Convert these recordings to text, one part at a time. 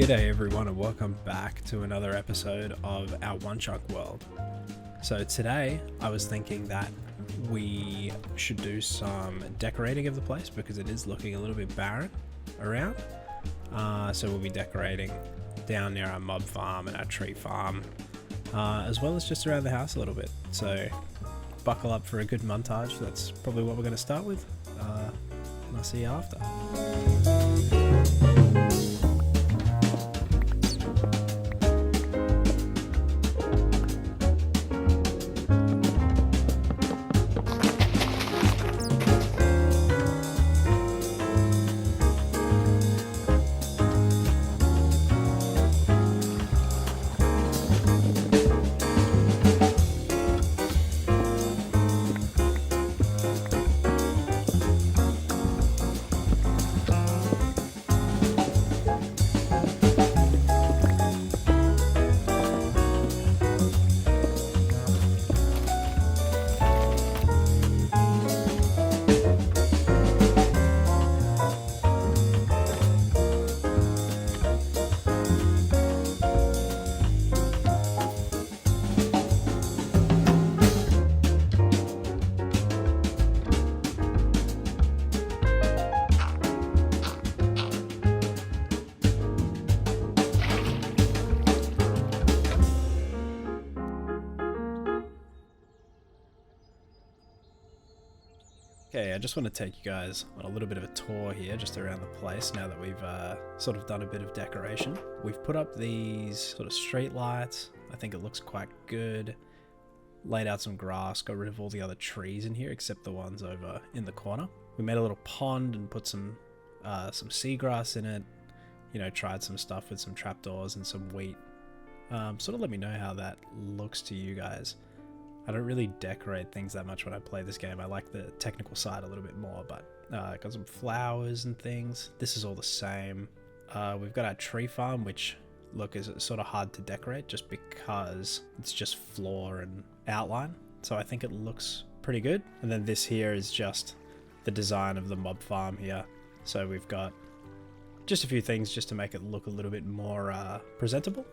G'day everyone and welcome back to another episode of our One Chunk World. So today I was thinking that we should do some decorating of the place because it is looking a little bit barren around. So we'll be decorating down near our mob farm and our tree farm, as well as just around the house a little bit. So buckle up for a good montage. That's probably what we're going to start with. And I'll see you after. Okay, I just want to take you guys on a little bit of a tour here just around the place now that we've sort of done a bit of decoration. We've put up these sort of street lights. I think it looks quite good. Laid out some grass, got rid of all the other trees in here except the ones over in the corner. We made a little pond and put some seagrass in it. You know, tried some stuff with some trapdoors and some wheat. Sort of let me know how that looks to you guys. I don't really decorate things that much when I play this game. I like the technical side a little bit more, but got some flowers and things. This is all the same. We've got our tree farm, which look is sort of hard to decorate just because it's just floor and outline. So I think it looks pretty good. And then this here is just the design of the mob farm here. So we've got just a few things just to make it look a little bit more presentable,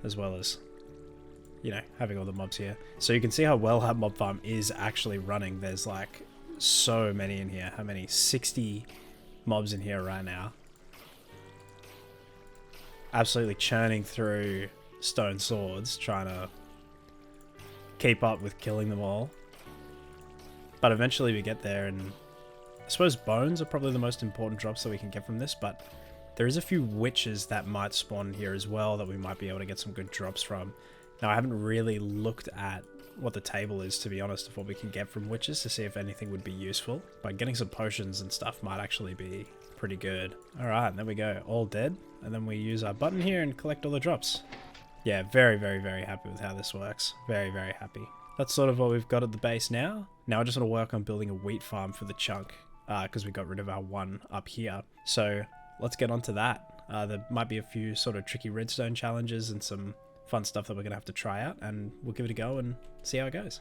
as well as, you know, having all the mobs here. So you can see how well our mob farm is actually running. There's like so many in here. How many? 60 mobs in here right now. Absolutely churning through stone swords, trying to keep up with killing them all. But eventually we get there, and I suppose bones are probably the most important drops that we can get from this, but there is a few witches that might spawn here as well that we might be able to get some good drops from. Now, I haven't really looked at what the table is, to be honest, of what we can get from witches to see if anything would be useful. But getting some potions and stuff might actually be pretty good. Alright, there we go. All dead. And then we use our button here and collect all the drops. Yeah, very, very, very happy with how this works. Very, very happy. That's sort of what we've got at the base now. Now I just want to work on building a wheat farm for the chunk, because we got rid of our one up here. So let's get on to that. There might be a few sort of tricky redstone challenges and some fun stuff that we're going to have to try out, and we'll give it a go and see how it goes.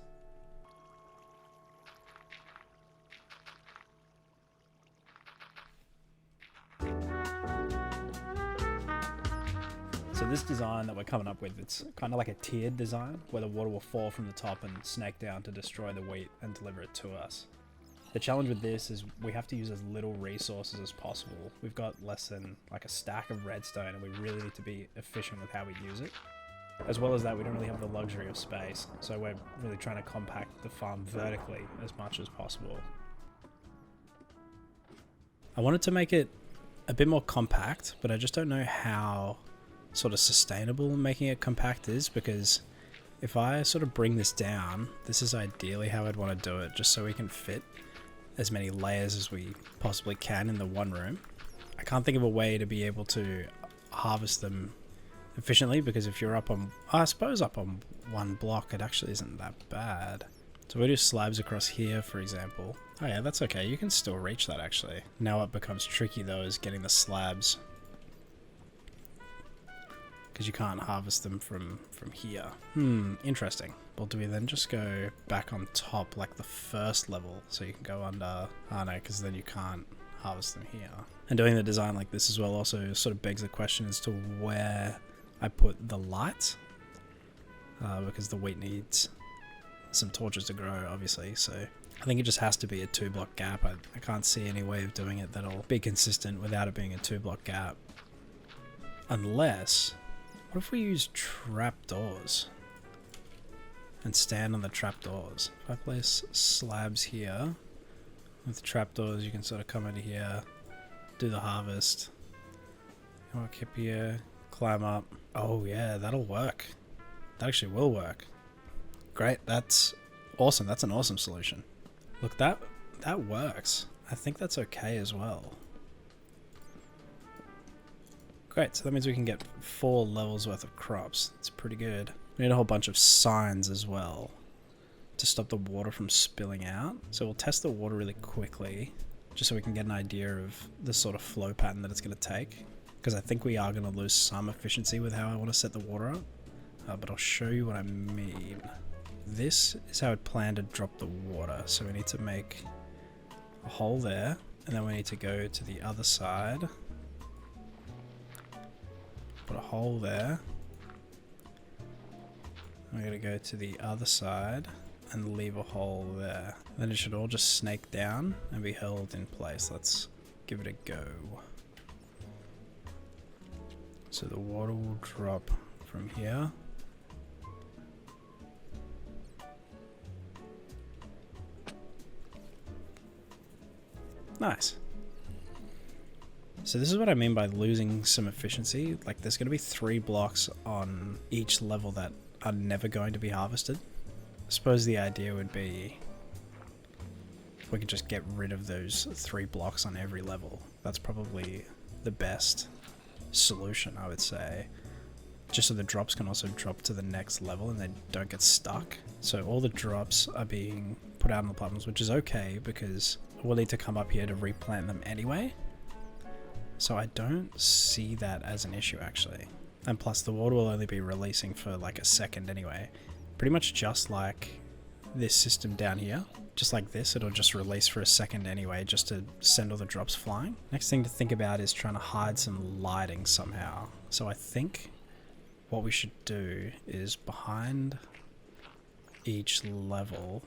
So this design that we're coming up with, it's kind of like a tiered design where the water will fall from the top and snake down to destroy the wheat and deliver it to us. The challenge with this is we have to use as little resources as possible. We've got less than like a stack of redstone and we really need to be efficient with how we use it. As well as that, we don't really have the luxury of space, so we're really trying to compact the farm vertically as much as possible. I wanted to make it a bit more compact, but I just don't know how sort of sustainable making it compact is, because if I sort of bring this down, this is ideally how I'd want to do it, just so we can fit as many layers as we possibly can in the one room. I can't think of a way to be able to harvest them efficiently, because if you're up on, I suppose up on one block, it actually isn't that bad. So we do slabs across here, for example. Oh yeah, that's okay. You can still reach that actually. Now what becomes tricky though is getting the slabs, because you can't harvest them from here. Interesting. Well, do we then just go back on top like the first level so you can go under? Oh no, because then you can't harvest them here. And doing the design like this as well also sort of begs the question as to where I put the light, because the wheat needs some torches to grow, obviously, so I think it just has to be a 2-block gap. I can't see any way of doing it that'll be consistent without it being a 2-block gap. Unless, what if we use trapdoors and stand on the trapdoors? If I place slabs here with trapdoors, you can sort of come into here, do the harvest, walk up here, climb up. Oh yeah, that'll work. That actually will work. Great, that's awesome. That's an awesome solution. Look, that works. I think that's okay as well. Great, so that means we can get 4 levels worth of crops. That's pretty good. We need a whole bunch of signs as well to stop the water from spilling out. So we'll test the water really quickly, just so we can get an idea of the sort of flow pattern that it's going to take. Because I think we are going to lose some efficiency with how I want to set the water up. But I'll show you what I mean. This is how I plan to drop the water. So we need to make a hole there, and then we need to go to the other side. Put a hole there. We're going to go to the other side and leave a hole there. Then it should all just snake down and be held in place. Let's give it a go. So the water will drop from here. Nice. So this is what I mean by losing some efficiency. Like, there's going to be 3 blocks on each level that are never going to be harvested. I suppose the idea would be if we could just get rid of those 3 blocks on every level. That's probably the best solution, I would say. Just so the drops can also drop to the next level and they don't get stuck. So all the drops are being put out on the platforms, which is okay because we'll need to come up here to replant them anyway. So I don't see that as an issue, actually. And plus the water will only be releasing for like a second anyway. Pretty much just like this system down here. Just like this, it'll just release for a second anyway, just to send all the drops flying. Next thing to think about is trying to hide some lighting somehow. So I think what we should do is behind each level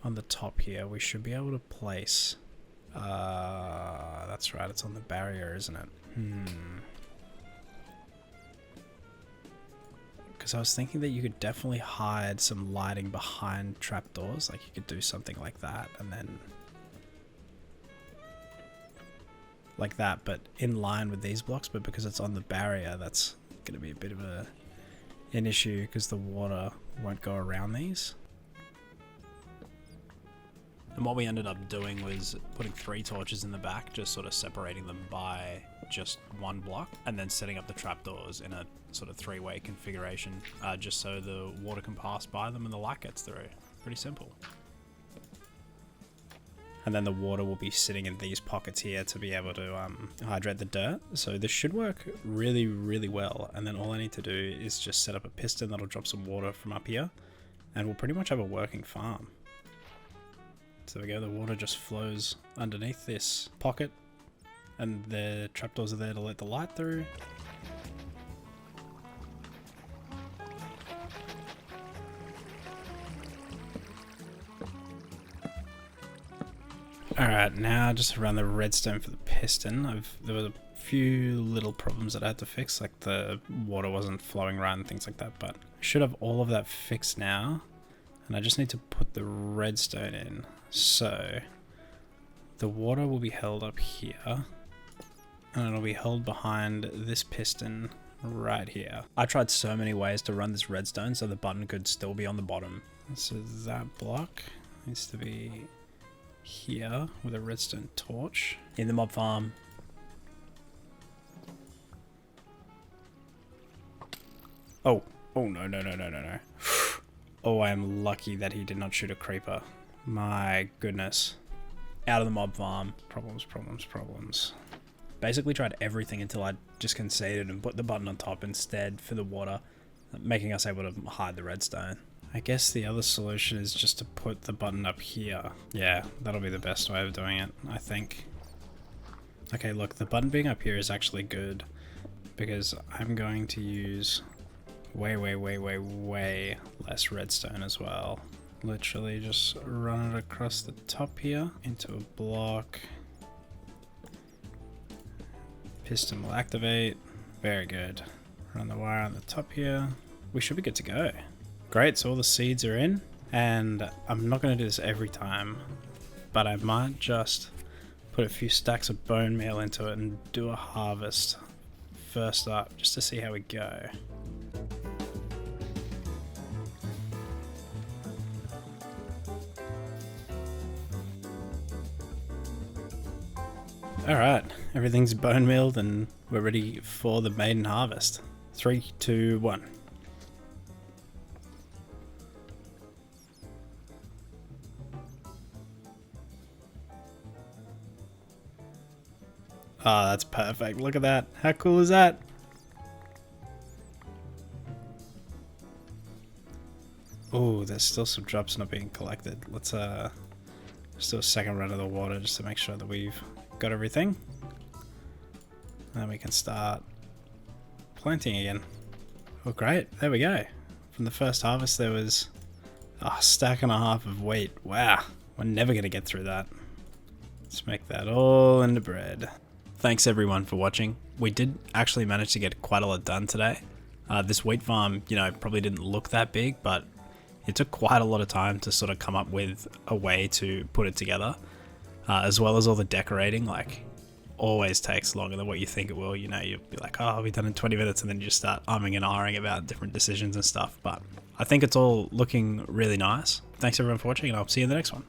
on the top here, we should be able to place... that's right, it's on the barrier, isn't it? Because I was thinking that you could definitely hide some lighting behind trapdoors. Like, you could do something like that, and then... like that, but in line with these blocks. But because it's on the barrier, that's going to be a bit of an issue, because the water won't go around these. And what we ended up doing was putting 3 torches in the back, just sort of separating them by just 1 block, and then setting up the trapdoors in a sort of 3-way configuration, just so the water can pass by them and the light gets through. Pretty simple. And then the water will be sitting in these pockets here to be able to hydrate the dirt. So this should work really, really well. And then all I need to do is just set up a piston that'll drop some water from up here, and we'll pretty much have a working farm. So there we go, the water just flows underneath this pocket, and the trapdoors are there to let the light through. Alright, now just around the redstone for the piston. There was a few little problems that I had to fix, like the water wasn't flowing right and things like that, but I should have all of that fixed now, and I just need to put the redstone in. So the water will be held up here, and it'll be held behind this piston right here. I tried so many ways to run this redstone so the button could still be on the bottom. So that block needs to be here with a redstone torch in the mob farm. Oh no. Oh, I am lucky that he did not shoot a creeper. My goodness. Out of the mob farm. Problems. Basically tried everything until I just conceded and put the button on top instead for the water, making us able to hide the redstone. I guess the other solution is just to put the button up here. Yeah, that'll be the best way of doing it, I think. Okay, look, the button being up here is actually good because I'm going to use way less redstone as well. Literally just run it across the top here into a block. Piston will activate. Very good. Run the wire on the top here. We should be good to go. Great, so all the seeds are in, and I'm not going to do this every time, but I might just put a few stacks of bone meal into it and do a harvest first up, just to see how we go. Alright, everything's bone mealed and we're ready for the maiden harvest. 3, 2, 1. Oh, that's perfect. Look at that. How cool is that? Oh, there's still some drops not being collected. Let's just do a second run of the water just to make sure that we've got everything. And then we can start planting again. Oh great, there we go. From the first harvest there was a stack and a half of wheat. Wow, we're never going to get through that. Let's make that all into bread. Thanks everyone for watching. We did actually manage to get quite a lot done today. This wheat farm, you know, probably didn't look that big, but it took quite a lot of time to sort of come up with a way to put it together. As well as all the decorating, like, always takes longer than what you think it will. You know, you'll be like, oh, I'll be done in 20 minutes, and then you just start umming and ahhing about different decisions and stuff. But I think it's all looking really nice. Thanks everyone for watching, and I'll see you in the next one.